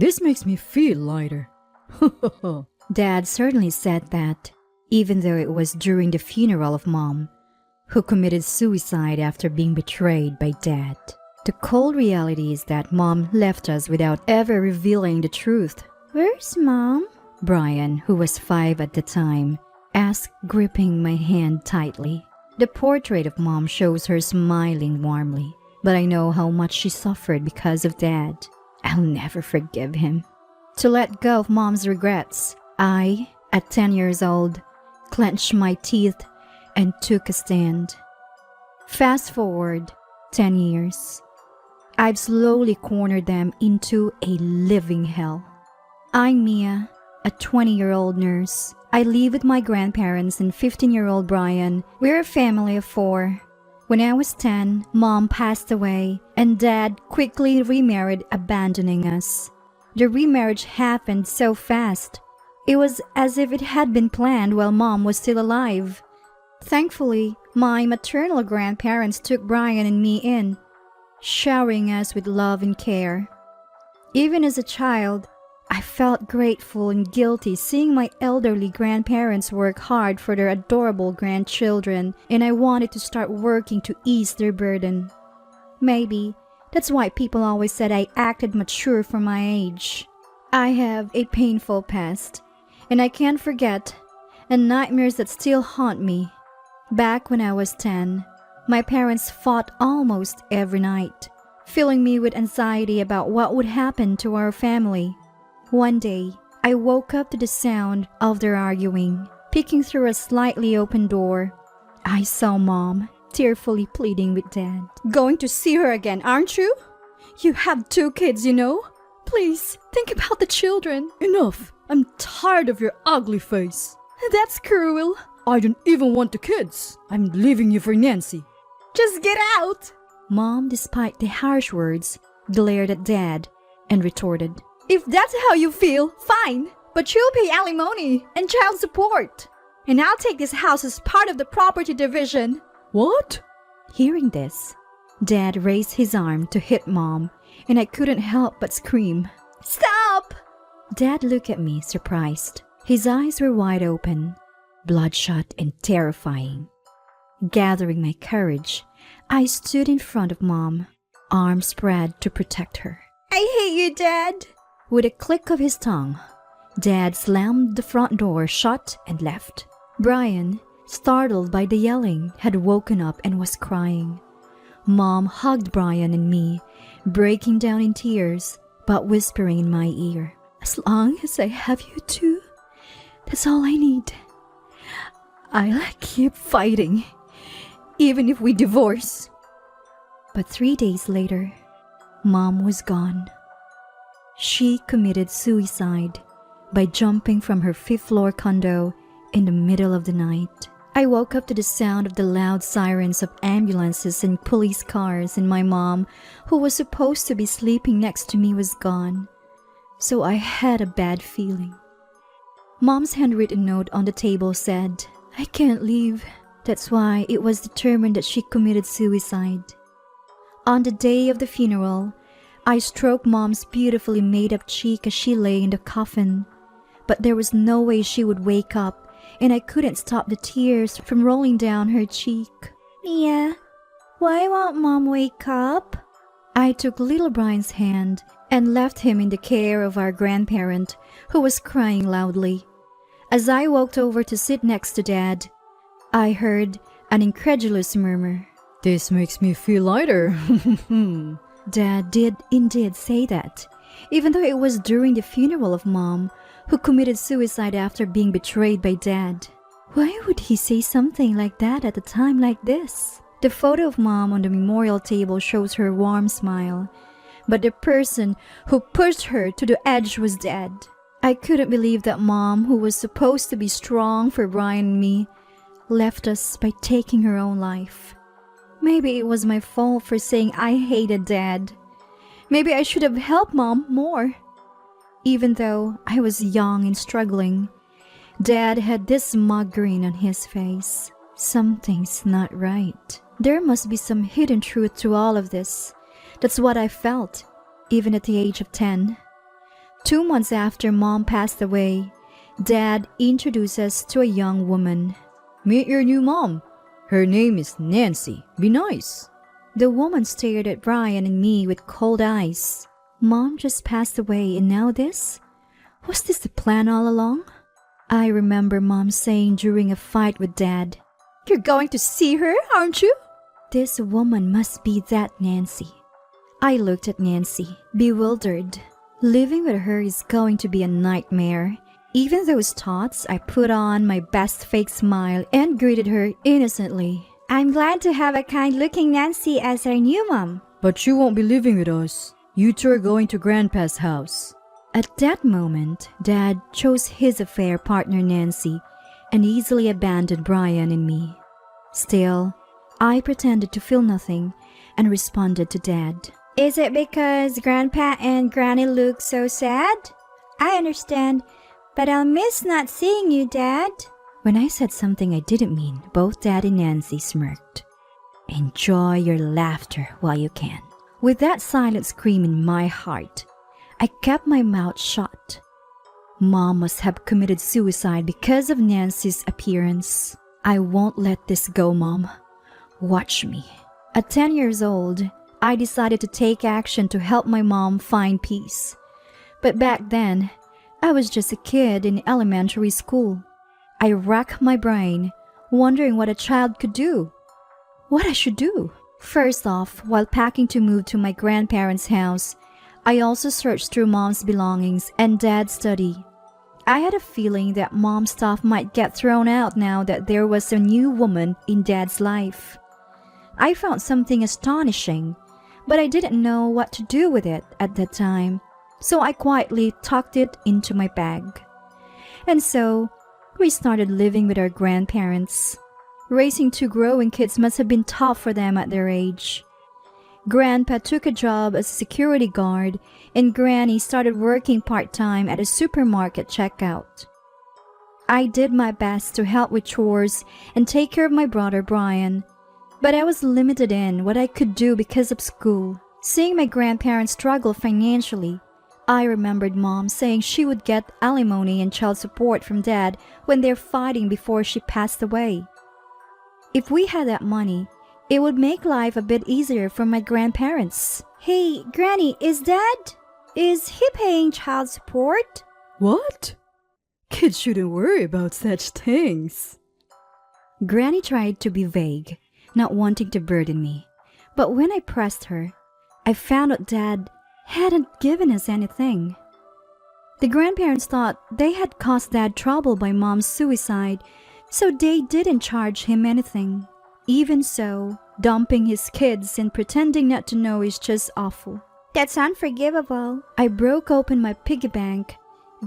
This makes me feel lighter. Dad certainly said that, even though it was during the funeral of Mom, who committed suicide after being betrayed by Dad. The cold reality is that Mom left us without ever revealing the truth. "Where's Mom?" Brian, who was 5 at the time, asked, gripping my hand tightly. The portrait of Mom shows her smiling warmly, but I know how much she suffered because of Dad. I'll never forgive him. To let go of Mom's regrets, I, at 10 years old, clenched my teeth and took a stand. Fast forward 10 years. I've slowly cornered them into a living hell. I'm Mia, a 20-year-old nurse. I live with my grandparents and 15-year-old Brian. We're a family of 4. When I was 10, Mom passed away and Dad quickly remarried, abandoning us. The remarriage happened so fast. It was as if it had been planned while Mom was still alive. Thankfully, my maternal grandparents took Brian and me in, showering us with love and care. Even as a child, I felt grateful and guilty seeing my elderly grandparents work hard for their adorable grandchildren, and I wanted to start working to ease their burden. Maybe that's why people always said I acted mature for my age. I have a painful past, and I can't forget, and nightmares that still haunt me. Back when I was 10, my parents fought almost every night, filling me with anxiety about what would happen to our family. One day, I woke up to the sound of their arguing. Peeking through a slightly open door, I saw Mom tearfully pleading with Dad. "Going to see her again, aren't you? You have 2 kids, you know. Please, think about the children." Enough! I'm tired of your ugly face. "That's cruel." I don't even want the kids. I'm leaving you for Nancy. "Just get out!" Mom, despite the harsh words, glared at Dad and retorted, "If that's how you feel, fine. But you'll pay alimony and child support. And I'll take this house as part of the property division." What? Hearing this, Dad raised his arm to hit Mom, and I couldn't help but scream, "Stop!" Dad looked at me, surprised. His eyes were wide open, bloodshot and terrifying. Gathering my courage, I stood in front of Mom, arms spread to protect her. "I hate you, Dad." With a click of his tongue, Dad slammed the front door shut and left. Brian, startled by the yelling, had woken up and was crying. Mom hugged Brian and me, breaking down in tears, but whispering in my ear, "As long as I have you 2, that's all I need. I'll keep fighting, even if we divorce." But 3 days later, Mom was gone. She committed suicide by jumping from her 5th-floor condo in the middle of the night. I woke up to the sound of the loud sirens of ambulances and police cars, and my mom, who was supposed to be sleeping next to me, was gone. So I had a bad feeling. Mom's handwritten note on the table said, "I can't leave." That's why it was determined that she committed suicide. On the day of the funeral, I stroked Mom's beautifully made-up cheek as she lay in the coffin. But there was no way she would wake up, and I couldn't stop the tears from rolling down her cheek. "Mia, why won't Mom wake up?" I took little Brian's hand and left him in the care of our grandparent, who was crying loudly. As I walked over to sit next to Dad, I heard an incredulous murmur. This makes me feel lighter. Dad did indeed say that, even though it was during the funeral of Mom, who committed suicide after being betrayed by Dad. Why would he say something like that at a time like this? The photo of Mom on the memorial table shows her warm smile, but the person who pushed her to the edge was dead. I couldn't believe that Mom, who was supposed to be strong for Brian and me, left us by taking her own life. Maybe it was my fault for saying I hated Dad. Maybe I should have helped Mom more. Even though I was young and struggling, Dad had this smug grin on his face. Something's not right. There must be some hidden truth to all of this. That's what I felt, even at the age of 10. 2 months after Mom passed away, Dad introduced us to a young woman. Meet your new mom. Her name is Nancy. Be nice. The woman stared at Brian and me with cold eyes. Mom just passed away and now this? Was this the plan all along? I remember Mom saying during a fight with Dad, You're going to see her, aren't you? "This woman must be that Nancy." I looked at Nancy, bewildered. Living with her is going to be a nightmare. Even those thoughts, I put on my best fake smile and greeted her innocently. "I'm glad to have a kind-looking Nancy as our new mom." But you won't be living with us. You two are going to Grandpa's house. At that moment, Dad chose his affair partner Nancy and easily abandoned Brian and me. Still, I pretended to feel nothing and responded to Dad. "Is it because Grandpa and Granny look so sad? I understand, but I'll miss not seeing you, Dad." When I said something I didn't mean, both Dad and Nancy smirked. Enjoy your laughter while you can. With that silent scream in my heart, I kept my mouth shut. Mom must have committed suicide because of Nancy's appearance. I won't let this go, Mom. Watch me. At 10 years old, I decided to take action to help my mom find peace. But back then, I was just a kid in elementary school. I racked my brain, wondering what a child could do. What I should do. First off, while packing to move to my grandparents' house, I also searched through Mom's belongings and Dad's study. I had a feeling that Mom's stuff might get thrown out now that there was a new woman in Dad's life. I found something astonishing, but I didn't know what to do with it at that time, so I quietly tucked it into my bag. And so, we started living with our grandparents. Raising 2 growing kids must have been tough for them at their age. Grandpa took a job as a security guard, and Granny started working part-time at a supermarket checkout. I did my best to help with chores and take care of my brother Brian, but I was limited in what I could do because of school. Seeing my grandparents struggle financially, I remembered Mom saying she would get alimony and child support from Dad when they're fighting before she passed away. If we had that money, it would make life a bit easier for my grandparents. "Hey, Granny, is he paying child support?" What? Kids shouldn't worry about such things. Granny tried to be vague, not wanting to burden me. But when I pressed her, I found out Dad hadn't given us anything. The grandparents thought they had caused Dad trouble by Mom's suicide, so they didn't charge him anything. Even so, dumping his kids and pretending not to know is just awful. That's unforgivable. I broke open my piggy bank,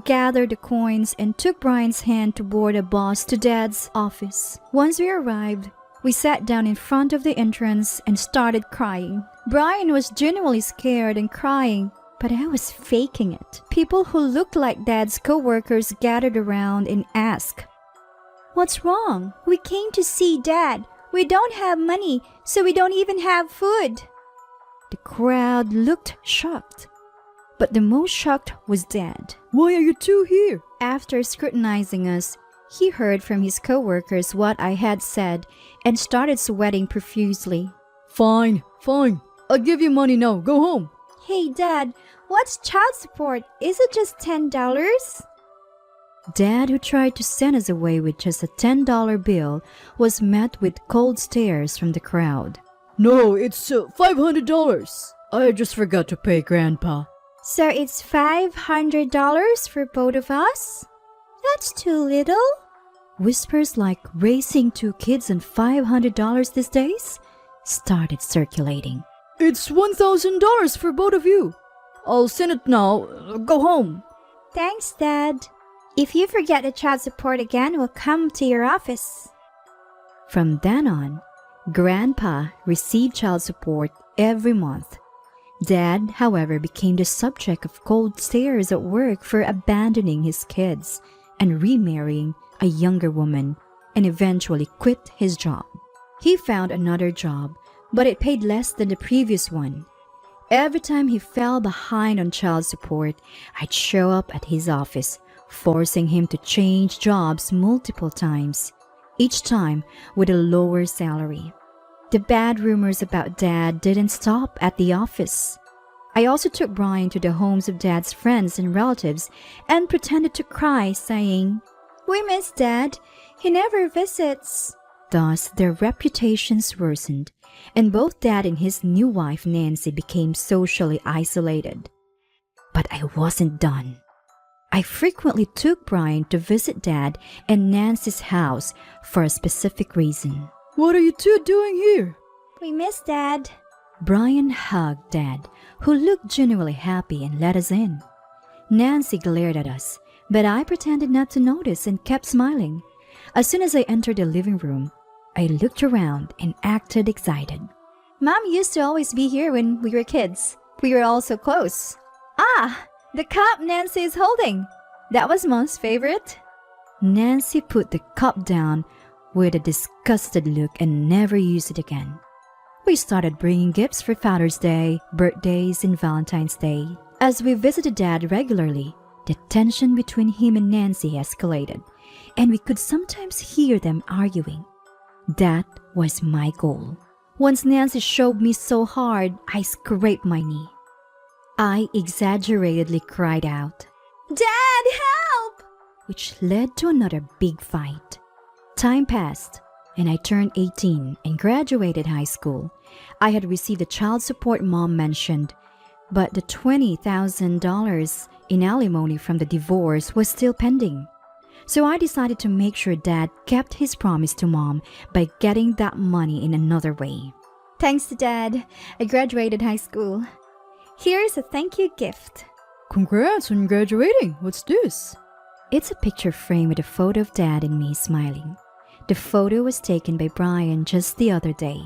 gathered the coins, and took Brian's hand to board a bus to Dad's office. Once we arrived, we sat down in front of the entrance and started crying. Brian was genuinely scared and crying, but I was faking it. People who looked like Dad's co-workers gathered around and asked, "What's wrong? We came to see Dad. We don't have money, so we don't even have food." The crowd looked shocked, but the most shocked was Dad. Why are you two here? After scrutinizing us, he heard from his co-workers what I had said and started sweating profusely. Fine. I'll give you money now. Go home. "Hey, Dad, what's child support? Is it just $10? Dad, who tried to send us away with just a $10 bill, was met with cold stares from the crowd. No, it's $500. I just forgot to pay Grandpa. So it's $500 for both of us? That's too little." Whispers like raising 2 kids and $500 these days started circulating. It's $1,000 for both of you. I'll send it now. Go home. "Thanks, Dad. If you forget the child support again, we'll come to your office." From then on, Grandpa received child support every month. Dad, however, became the subject of cold stares at work for abandoning his kids and remarrying a younger woman, and eventually quit his job. He found another job, but it paid less than the previous one. Every time he fell behind on child support, I'd show up at his office, forcing him to change jobs multiple times, each time with a lower salary. The bad rumors about Dad didn't stop at the office. I also took Brian to the homes of Dad's friends and relatives and pretended to cry, saying, We miss Dad. He never visits. Thus, their reputations worsened, and both Dad and his new wife Nancy became socially isolated. But I wasn't done. I frequently took Brian to visit Dad and Nancy's house for a specific reason. What are you two doing here? We miss Dad. Brian hugged Dad, who looked genuinely happy, and let us in. Nancy glared at us, but I pretended not to notice and kept smiling. As soon as I entered the living room, I looked around and acted excited. Mom used to always be here when we were kids. We were all so close. Ah, the cup Nancy is holding. That was Mom's favorite. Nancy put the cup down with a disgusted look and never used it again. We started bringing gifts for Father's Day, birthdays, and Valentine's Day. As we visited Dad regularly, the tension between him and Nancy escalated, and we could sometimes hear them arguing. That was my goal. Once Nancy shoved me so hard, I scraped my knee. I exaggeratedly cried out, Dad, help! which led to another big fight. Time passed, and I turned 18 and graduated high school. I had received the child support Mom mentioned, but the $20,000 in alimony from the divorce was still pending. So I decided to make sure Dad kept his promise to Mom by getting that money in another way. Thanks to Dad, I graduated high school. Here's a thank you gift. Congrats on graduating. What's this? It's a picture frame with a photo of Dad and me smiling. The photo was taken by Brian just the other day.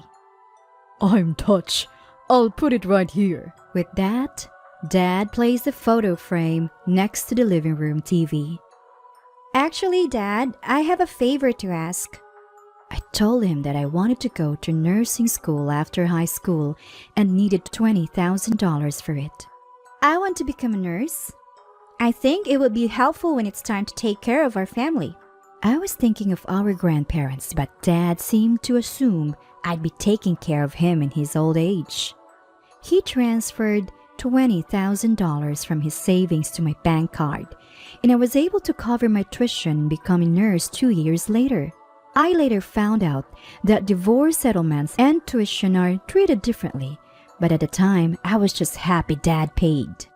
I'm touched. I'll put it right here. With that, Dad placed the photo frame next to the living room TV. Actually, Dad, I have a favor to ask. I told him that I wanted to go to nursing school after high school and needed $20,000 for it. I want to become a nurse. I think it would be helpful when it's time to take care of our family. I was thinking of our grandparents, but Dad seemed to assume I'd be taking care of him in his old age. He transferred $20,000 from his savings to my bank card, and I was able to cover my tuition and become a nurse 2 years later. I later found out that divorce settlements and tuition are treated differently, but at the time, I was just happy Dad paid.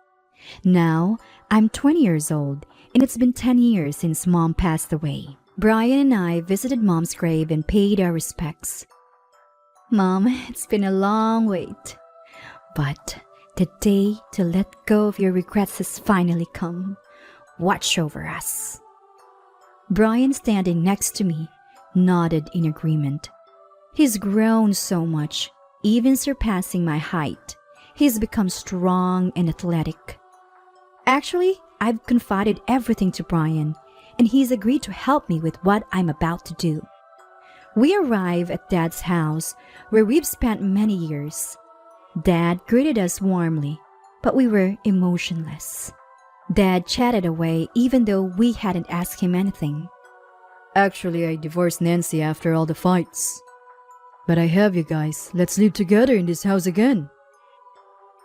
Now, I'm 20 years old, and it's been 10 years since Mom passed away. Brian and I visited Mom's grave and paid our respects. Mom, it's been a long wait. But the day to let go of your regrets has finally come. Watch over us. Brian, standing next to me, nodded in agreement. He's grown so much, even surpassing my height. He's become strong and athletic. Actually, I've confided everything to Brian, and he's agreed to help me with what I'm about to do. We arrive at Dad's house, where we've spent many years. Dad greeted us warmly, but we were emotionless. Dad chatted away even though we hadn't asked him anything. Actually, I divorced Nancy after all the fights. But I have you guys. Let's live together in this house again.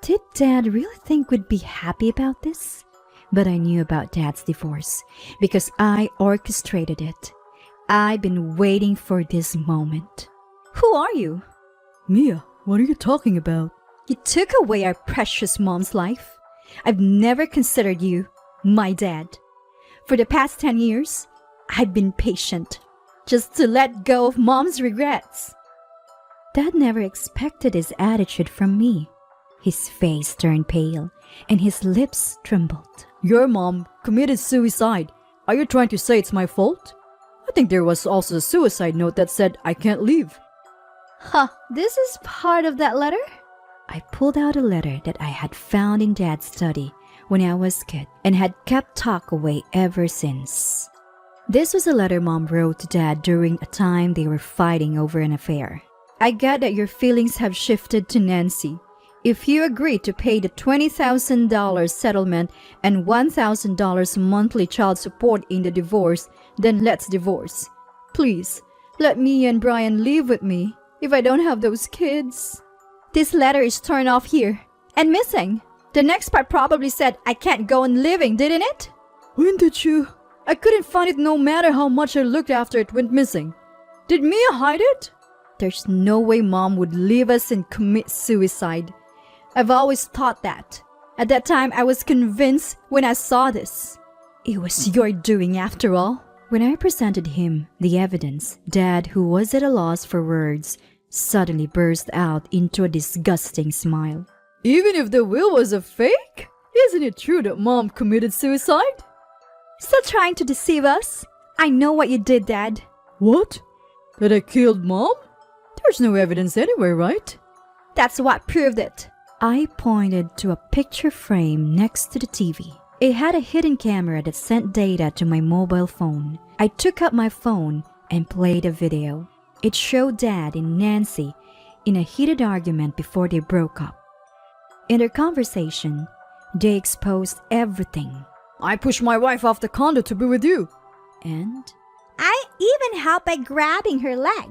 Did Dad really think we'd be happy about this? But I knew about Dad's divorce because I orchestrated it. I've been waiting for this moment. Who are you? Mia, what are you talking about? You took away our precious Mom's life. I've never considered you my dad. For the past 10 years, I've been patient, just to let go of Mom's regrets. Dad never expected this attitude from me. His face turned pale and his lips trembled. Your mom committed suicide. Are you trying to say it's my fault? I think there was also a suicide note that said I can't leave. Huh, this is part of that letter? I pulled out a letter that I had found in Dad's study when I was a kid and had kept tucked away ever since. This was a letter Mom wrote to Dad during a time they were fighting over an affair. I get that your feelings have shifted to Nancy. If you agree to pay the $20,000 settlement and $1,000 monthly child support in the divorce, then let's divorce. Please, let me and Brian live with me if I don't have those kids. This letter is torn off here and missing. The next part probably said I can't go on living, didn't it? When did you? I couldn't find it no matter how much I looked after it went missing. Did Mia hide it? There's no way Mom would leave us and commit suicide. I've always thought that. At that time, I was convinced when I saw this. It was your doing after all. When I presented him the evidence, Dad, who was at a loss for words, suddenly burst out into a disgusting smile. Even if the will was a fake? Isn't it true that Mom committed suicide? Still trying to deceive us? I know what you did, Dad. What? That I killed Mom? There's no evidence anywhere, right? That's what proved it. I pointed to a picture frame next to the TV. It had a hidden camera that sent data to my mobile phone. I took out my phone and played a video. It showed Dad and Nancy in a heated argument before they broke up. In their conversation, they exposed everything. I pushed my wife off the condo to be with you. And I even helped by grabbing her leg.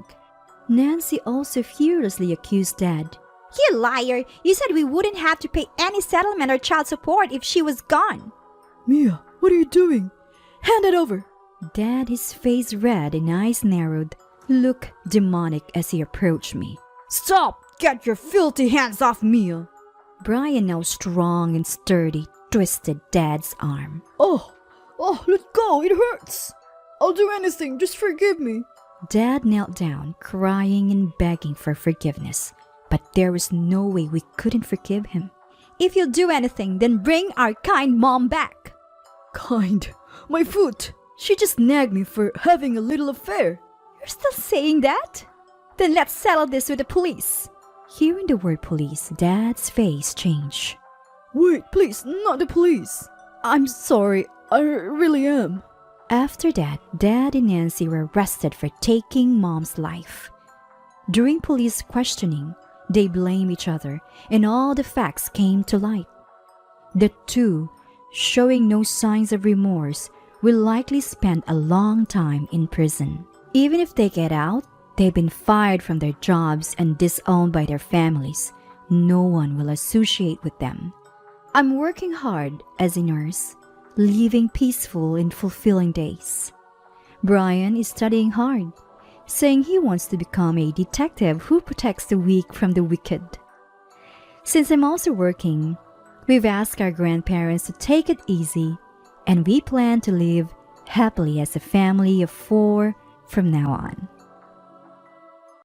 Nancy also furiously accused Dad. You liar! You said we wouldn't have to pay any settlement or child support if she was gone. Mia, what are you doing? Hand it over. Dad, his face red and eyes narrowed, looked demonic as he approached me. Stop! Get your filthy hands off Mia. Brian, now strong and sturdy, twisted Dad's arm. Oh, let go. It hurts. I'll do anything. Just forgive me. Dad knelt down, crying and begging for forgiveness. But there was no way we couldn't forgive him. If you'll do anything, then bring our kind mom back. Kind? My foot. She just nagged me for having a little affair. You're still saying that? Then let's settle this with the police. Hearing the word police, Dad's face changed. Wait, please, not the police. I'm sorry. I really am. After that, Dad and Nancy were arrested for taking Mom's life. During police questioning, they blamed each other, and all the facts came to light. The two, showing no signs of remorse, will likely spend a long time in prison. Even if they get out, they've been fired from their jobs and disowned by their families. No one will associate with them. I'm working hard as a nurse, living peaceful and fulfilling days. Brian is studying hard, saying he wants to become a detective who protects the weak from the wicked. Since I'm also working, we've asked our grandparents to take it easy, and we plan to live happily as a family of 4 from now on.